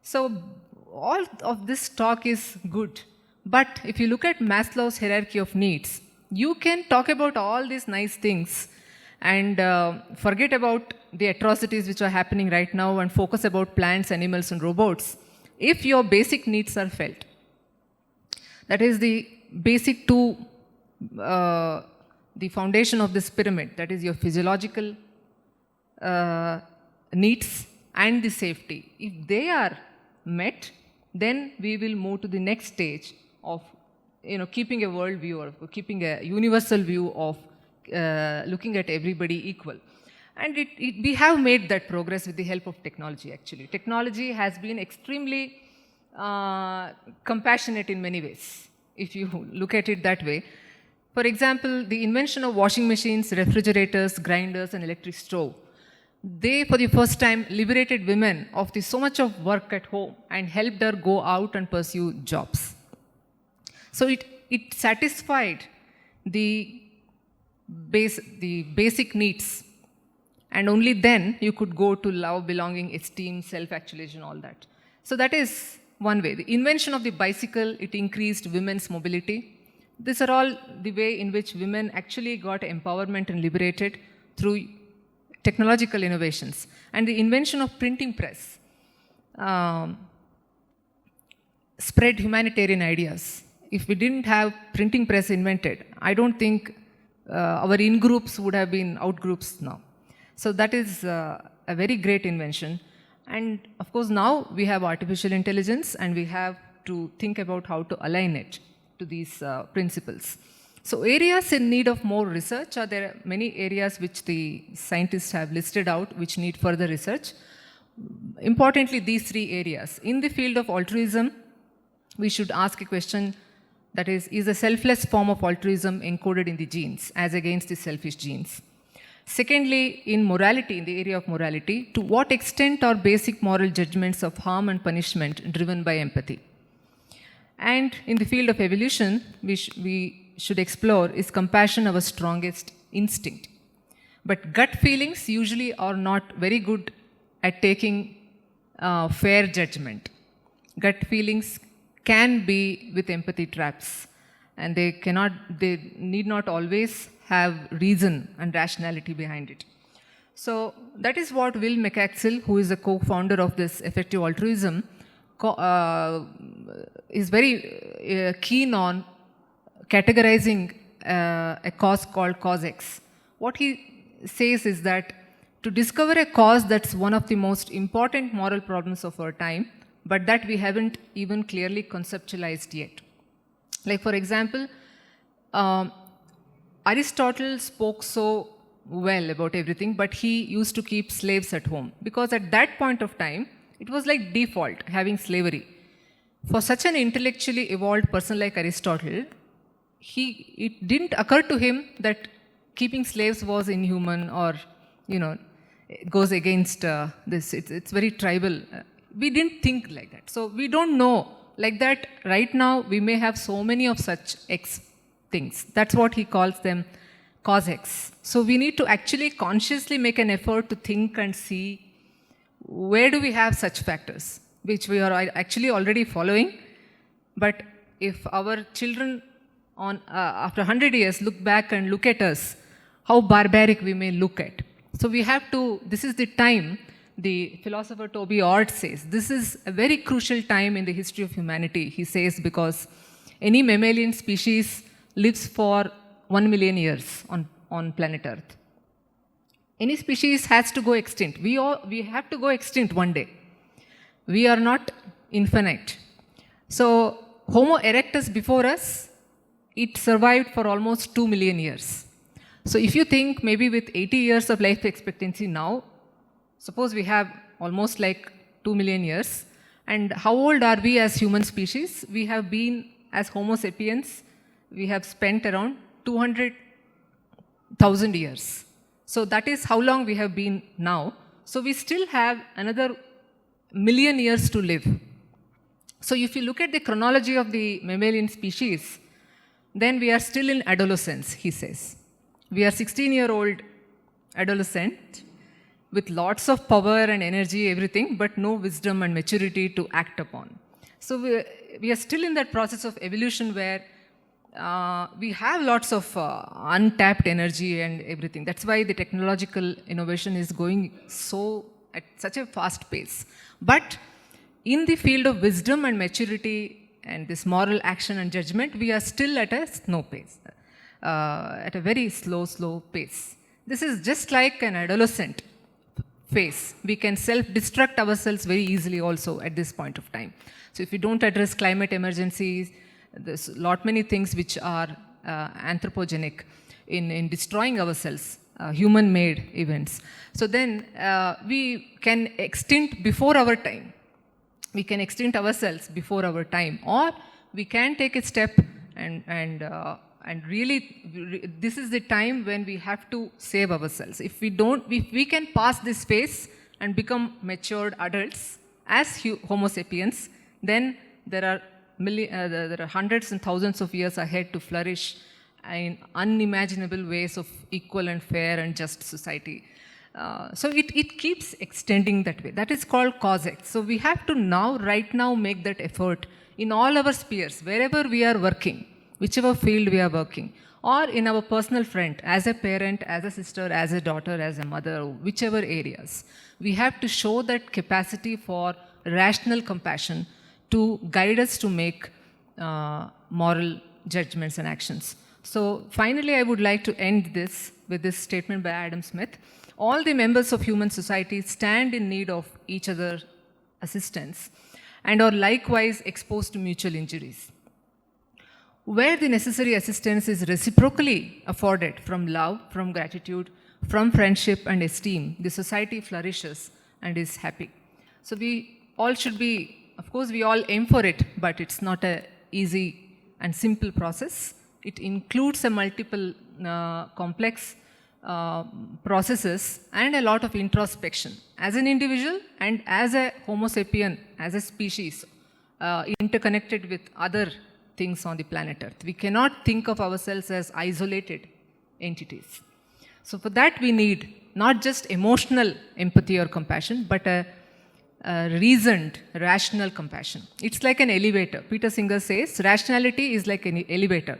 So all of this talk is good, but if you look at Maslow's hierarchy of needs, you can talk about all these nice things and forget about the atrocities which are happening right now and focus about plants, animals and robots if your basic needs are felt. That is the basic two, the foundation of this pyramid, that is your physiological needs and the safety. If they are met, then we will move to the next stage of keeping a world view or keeping a universal view of looking at everybody equal. And we have made that progress with the help of technology actually. Technology has been extremely compassionate in many ways, if you look at it that way. For example, the invention of washing machines, refrigerators, grinders and electric stove they, for the first time, liberated women of so much of work at home and helped her go out and pursue jobs. So it satisfied the basic needs. And only then you could go to love, belonging, esteem, self-actualization, all that. So that is one way. The invention of the bicycle, it increased women's mobility. These are all the way in which women actually got empowerment and liberated through technological innovations. And the invention of printing press spread humanitarian ideas. If we didn't have printing press invented, I don't think our in-groups would have been out-groups now. So that is a very great invention. And of course now we have artificial intelligence and we have to think about how to align it to these principles. So areas in need of more research, there are many areas which the scientists have listed out which need further research. Importantly, these three areas. In the field of altruism, we should ask a question that is a selfless form of altruism encoded in the genes as against the selfish genes? Secondly, in morality, in the area of morality, to what extent are basic moral judgments of harm and punishment driven by empathy? And in the field of evolution, we should explore, is compassion our strongest instinct? But gut feelings usually are not very good at taking fair judgment. Gut feelings can be with empathy traps, and they need not always have reason and rationality behind it. So that is what Will McAxill, who is a co-founder of this effective altruism, is very keen on categorizing a cause called cause X. What he says is that to discover a cause that's one of the most important moral problems of our time, but that we haven't even clearly conceptualized yet. Like for example, Aristotle spoke so well about everything, but he used to keep slaves at home because at that point of time, it was like default having slavery. For such an intellectually evolved person like Aristotle, it didn't occur to him that keeping slaves was inhuman or, it goes against this. It's very tribal. We didn't think like that. So we don't know. Like that, right now, we may have so many of such X things. That's what he calls them, cause X. So we need to actually consciously make an effort to think and see where do we have such factors, which we are actually already following. But if our children after 100 years look back and look at us, how barbaric we may look at. So we have to, this is the time, the philosopher Toby Ord says, this is a very crucial time in the history of humanity, he says, because any mammalian species lives for 1 million years on planet Earth. Any species has to go extinct. We have to go extinct one day. We are not infinite. So Homo erectus before us, it survived for almost 2 million years. So if you think maybe with 80 years of life expectancy now, suppose we have almost like 2 million years, and how old are we as human species? We have been, as Homo sapiens, we have spent around 200,000 years. So that is how long we have been now. So we still have another million years to live. So if you look at the chronology of the mammalian species, then we are still in adolescence, he says. We are 16-year-old adolescent with lots of power and energy, everything, but no wisdom and maturity to act upon. So we are still in that process of evolution where we have lots of untapped energy and everything. That's why the technological innovation is going at such a fast pace. But in the field of wisdom and maturity and this moral action and judgment, we are still at a slow pace, at a very slow pace. This is just like an adolescent phase. We can self-destruct ourselves very easily also at this point of time. So if we don't address climate emergencies, there's many things which are anthropogenic in destroying ourselves, human-made events. So then we can extinct before our time. We can extinct ourselves before our time, or we can take a step and and really, this is the time when we have to save ourselves. If we can pass this phase and become matured adults as Homo sapiens, then there are hundreds and thousands of years ahead to flourish in unimaginable ways of equal and fair and just society. So it keeps extending that way. That is called cause-X. So we have to right now, make that effort in all our spheres, wherever we are working, whichever field we are working, or in our personal front, as a parent, as a sister, as a daughter, as a mother, whichever areas. We have to show that capacity for rational compassion to guide us to make moral judgments and actions. So finally, I would like to end this with this statement by Adam Smith. All the members of human society stand in need of each other's assistance and are likewise exposed to mutual injuries. Where the necessary assistance is reciprocally afforded from love, from gratitude, from friendship and esteem, the society flourishes and is happy. So we all should be, of course, we all aim for it, but it's not an easy and simple process. It includes a multiple complex processes and a lot of introspection. As an individual and as a Homo sapien, as a species, interconnected with other things on the planet Earth. We cannot think of ourselves as isolated entities. So for that we need not just emotional empathy or compassion, but a reasoned, rational compassion. It's like an elevator. Peter Singer says, rationality is like an elevator.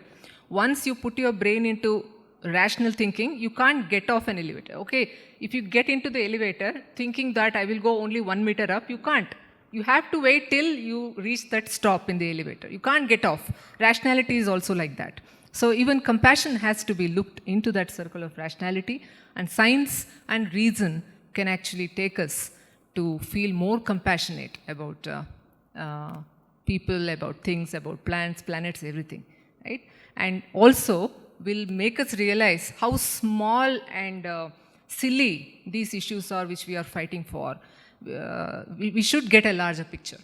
Once you put your brain into rational thinking, you can't get off an elevator. Okay, if you get into the elevator thinking that I will go only 1 meter up, you can't. You have to wait till you reach that stop in the elevator. You can't get off. Rationality is also like that. So even compassion has to be looked into that circle of rationality, and science and reason can actually take us to feel more compassionate about people, about things, about plants, planets, everything, right? And also will make us realize how small and silly these issues are which we are fighting for. We should get a larger picture,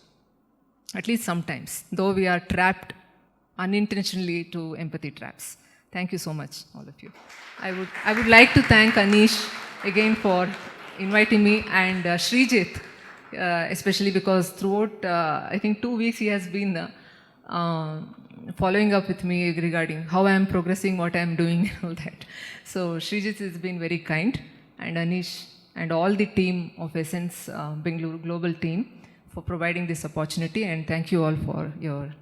at least sometimes, though we are trapped unintentionally to empathy traps. Thank you so much, all of you. I would like to thank Anish again for inviting me, and Srijit, especially because throughout, I think 2 weeks he has been following up with me regarding how I am progressing, what I am doing, and all that. So Srijit has been very kind, and Anish and all the team of esSENSE Bengaluru global team for providing this opportunity, and thank you all for your